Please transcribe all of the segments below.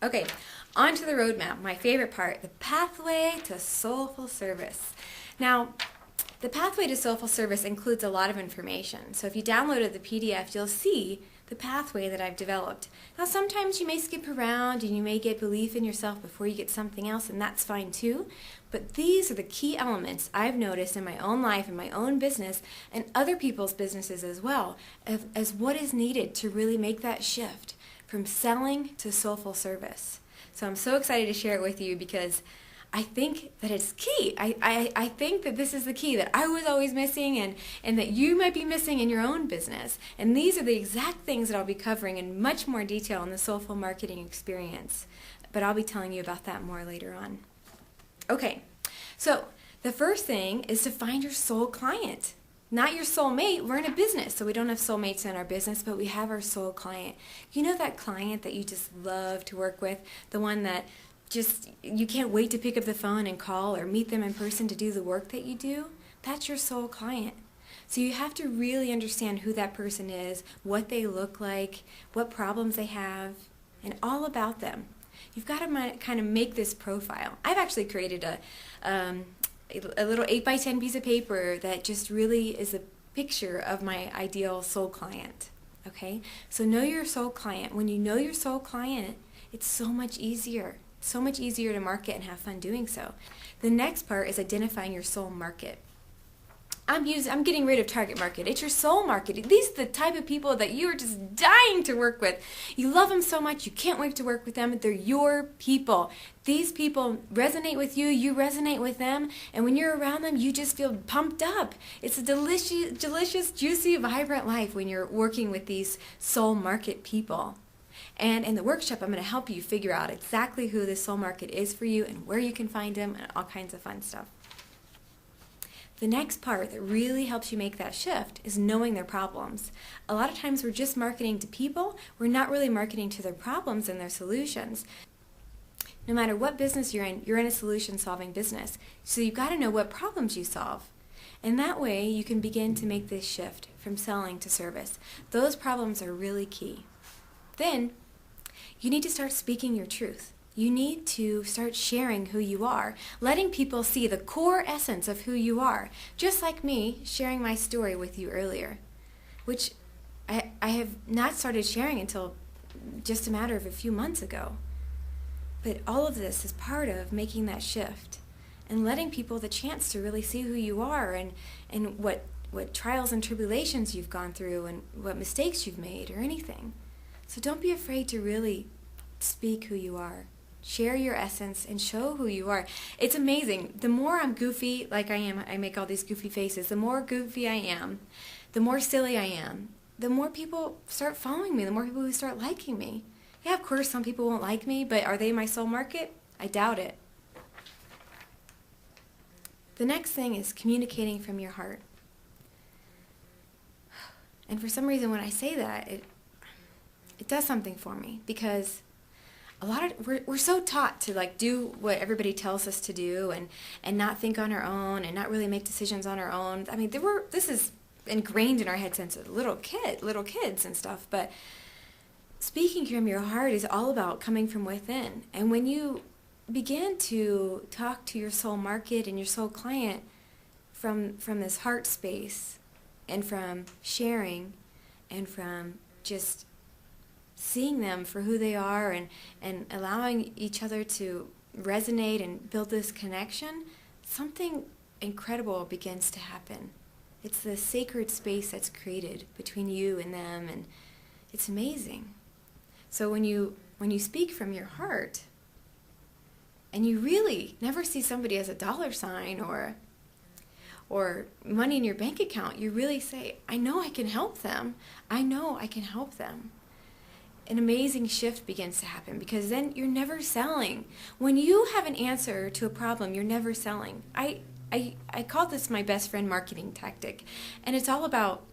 Okay, on to the roadmap, my favorite part, the pathway to soulful service. Now, the pathway to soulful service includes a lot of information. So if you downloaded the PDF, you'll see the pathway that I've developed. Now, sometimes you may skip around and you may get belief in yourself before you get something else, and that's fine too. But these are the key elements I've noticed in my own life, in my own business, and other people's businesses as well, as what is needed to really make that shift from selling to soulful service. So I'm so excited to share it with you because I think that it's key. I think that this is the key that I was always missing and that you might be missing in your own business. And these are the exact things that I'll be covering in much more detail in the Soulful Marketing Experience. But I'll be telling you about that more later on. Okay, so the first thing is to find your soul client. Not your soulmate. We're in a business, so we don't have soulmates in our business, but we have our soul client. You know that client that you just love to work with, the one that just you can't wait to pick up the phone and call or meet them in person to do the work that you do? That's your soul client. So you have to really understand who that person is, what they look like, what problems they have, and all about them. You've got to kind of make this profile. I've actually created a little 8x10 piece of paper that just really is a picture of my ideal soul client. Okay? So know your soul client. When you know your soul client, it's so much easier. So much easier to market and have fun doing so. The next part is identifying your soul market. I'm getting rid of target market. It's your soul market. These are the type of people that you are just dying to work with. You love them so much, you can't wait to work with them. They're your people. These people resonate with you, you resonate with them, and when you're around them, you just feel pumped up. It's a delicious, juicy, vibrant life when you're working with these soul market people. And in the workshop, I'm going to help you figure out exactly who this soul market is for you and where you can find them and all kinds of fun stuff. The next part that really helps you make that shift is knowing their problems. A lot of times we're just marketing to people. We're not really marketing to their problems and their solutions. No matter what business you're in a solution-solving business. So you've got to know what problems you solve. And that way you can begin to make this shift from selling to service. Those problems are really key. Then you need to start speaking your truth. You need to start sharing who you are, letting people see the core essence of who you are, just like me sharing my story with you earlier, which I have not started sharing until just a matter of a few months ago. But all of this is part of making that shift and letting people the chance to really see who you are and what trials and tribulations you've gone through and what mistakes you've made or anything. So don't be afraid to really speak who you are. Share your essence and show who you are. It's amazing. The more I'm goofy, like I am, I make all these goofy faces, the more goofy I am, the more silly I am, the more people start following me, the more people who start liking me. Yeah, of course, some people won't like me, but are they my soul market? I doubt it. The next thing is communicating from your heart. And for some reason, when I say that, it does something for me because we're so taught to like do what everybody tells us to do and not think on our own and not really make decisions on our own. I mean, this is ingrained in our head since little kids and stuff. But speaking from your heart is all about coming from within. And when you begin to talk to your soul market and your soul client from this heart space and from sharing and from just seeing them for who they are and allowing each other to resonate and build this connection, something incredible begins to happen. It's the sacred space that's created between you and them, and it's amazing. So when you speak from your heart, and you really never see somebody as a dollar sign or money in your bank account, you really say, I know I can help them. I know I can help them. An amazing shift begins to happen because then you're never selling. When you have an answer to a problem, you're never selling. I call this my best friend marketing tactic, and it's all about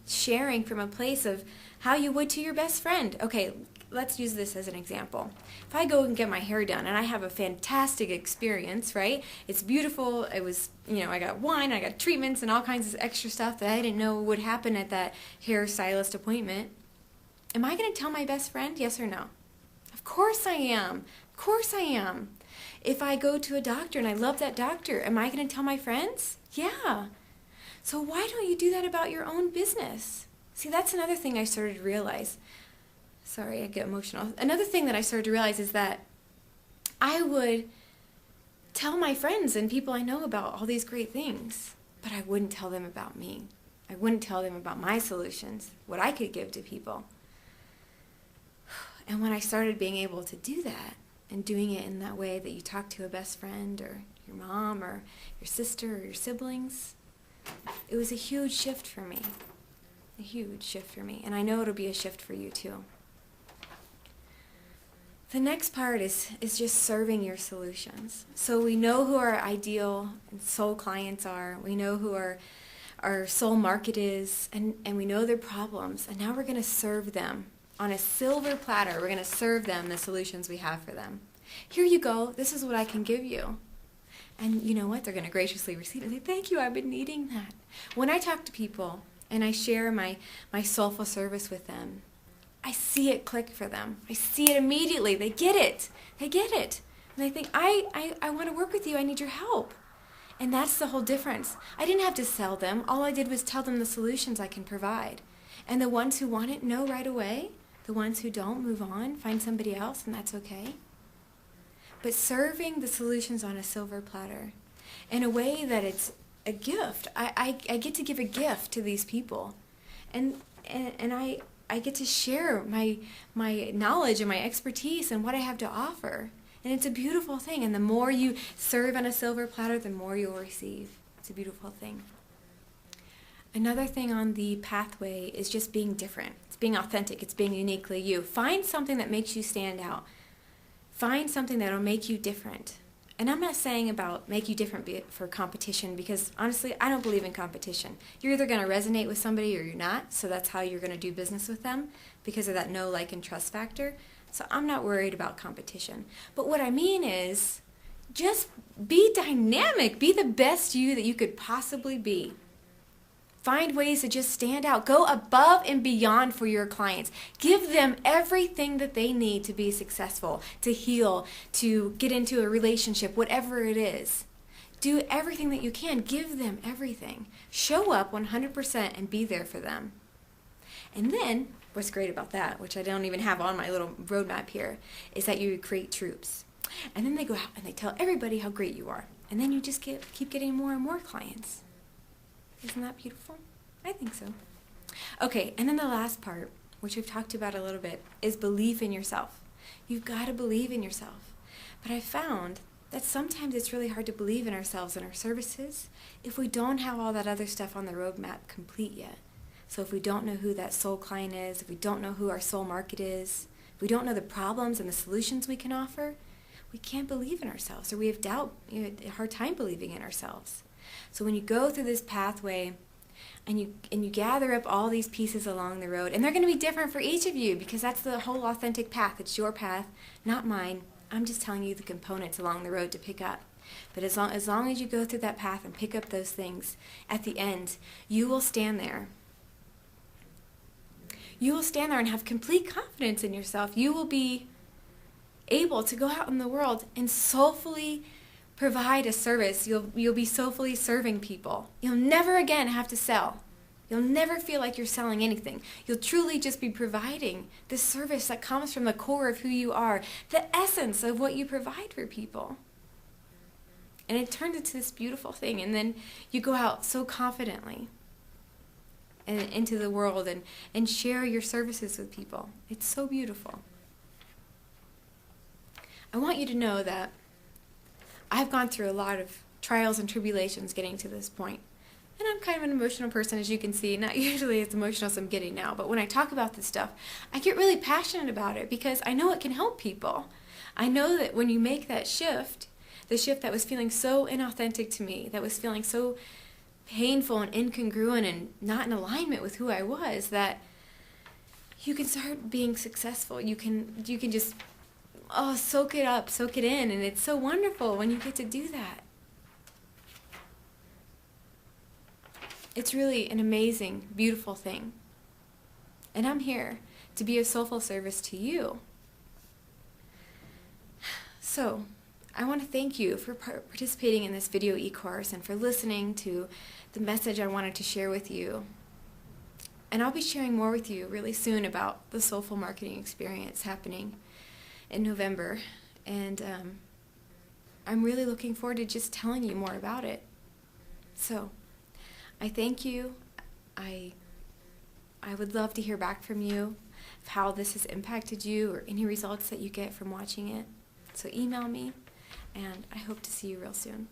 sharing from a place of how you would to your best friend. Okay, let's use this as an example. If I go and get my hair done and I have a fantastic experience, right? It's beautiful. It was, I got wine, I got treatments and all kinds of extra stuff that I didn't know would happen at that hairstylist appointment. Am I going to tell my best friend? Yes or no? Of course I am. Of course I am. If I go to a doctor and I love that doctor, am I going to tell my friends? Yeah. So why don't you do that about your own business? See, that's another thing I started to realize. Sorry, I get emotional. Another thing that I started to realize is that I would tell my friends and people I know about all these great things, but I wouldn't tell them about me. I wouldn't tell them about my solutions, what I could give to people. And when I started being able to do that, and doing it in that way that you talk to a best friend or your mom or your sister or your siblings, it was a huge shift for me. A huge shift for me. And I know it'll be a shift for you too. The next part is just serving your solutions. So we know who our ideal and soul clients are. We know who our soul market is, and we know their problems. And now we're going to serve them. On a silver platter, we're going to serve them the solutions we have for them. Here you go. This is what I can give you. And you know what? They're going to graciously receive it and say, thank you, I've been needing that. When I talk to people and I share my soulful service with them, I see it click for them. I see it immediately. They get it. They get it. And they think, I want to work with you. I need your help. And that's the whole difference. I didn't have to sell them. All I did was tell them the solutions I can provide. And the ones who want it know right away. The ones who don't, move on, find somebody else, and that's okay. But serving the solutions on a silver platter in a way that it's a gift. I get to give a gift to these people. And I get to share my knowledge and my expertise and what I have to offer. And it's a beautiful thing. And the more you serve on a silver platter, the more you'll receive. It's a beautiful thing. Another thing on the pathway is just being different. It's being authentic. It's being uniquely you. Find something that makes you stand out. Find something that will make you different. And I'm not saying about make you different for competition, because honestly, I don't believe in competition. You're either going to resonate with somebody or you're not, so that's how you're going to do business with them because of that know, like, and trust factor. So I'm not worried about competition. But what I mean is just be dynamic. Be the best you that you could possibly be. Find ways to just stand out. Go above and beyond for your clients. Give them everything that they need to be successful, to heal, to get into a relationship, whatever it is. Do everything that you can. Give them everything. Show up 100% and be there for them. And then, what's great about that, which I don't even have on my little roadmap here, is that you create troops. And then they go out and they tell everybody how great you are. And then you just keep getting more and more clients. Isn't that beautiful? I think so. Okay, and then the last part, which we've talked about a little bit, is belief in yourself. You've got to believe in yourself. But I found that sometimes it's really hard to believe in ourselves and our services if we don't have all that other stuff on the roadmap complete yet. So if we don't know who that soul client is, if we don't know who our soul market is, if we don't know the problems and the solutions we can offer, we can't believe in ourselves, or we have doubt, a hard time believing in ourselves. So when you go through this pathway and you gather up all these pieces along the road, and they're going to be different for each of you because that's the whole authentic path. It's your path, not mine. I'm just telling you the components along the road to pick up. But as long as you go through that path and pick up those things, at the end, you will stand there. You will stand there and have complete confidence in yourself. You will be able to go out in the world and soulfully provide a service. You'll be soulfully serving people. You'll never again have to sell. You'll never feel like you're selling anything. You'll truly just be providing the service that comes from the core of who you are, the essence of what you provide for people. And it turns into this beautiful thing. And then you go out so confidently and into the world and share your services with people. It's so beautiful. I want you to know that I've gone through a lot of trials and tribulations getting to this point. And I'm kind of an emotional person, as you can see. Not usually as emotional as I'm getting now, but when I talk about this stuff, I get really passionate about it because I know it can help people. I know that when you make that shift, the shift that was feeling so inauthentic to me, that was feeling so painful and incongruent and not in alignment with who I was, that you can start being successful. You can just soak it up, soak it in, and it's so wonderful when you get to do that. It's really an amazing, beautiful thing. And I'm here to be of soulful service to you. So, I want to thank you for participating in this video e-course and for listening to the message I wanted to share with you. And I'll be sharing more with you really soon about the Soulful Marketing Experience happening in November. And I'm really looking forward to just telling you more about it. So, I thank you. I would love to hear back from you of how this has impacted you or any results that you get from watching it. So email me, and I hope to see you real soon.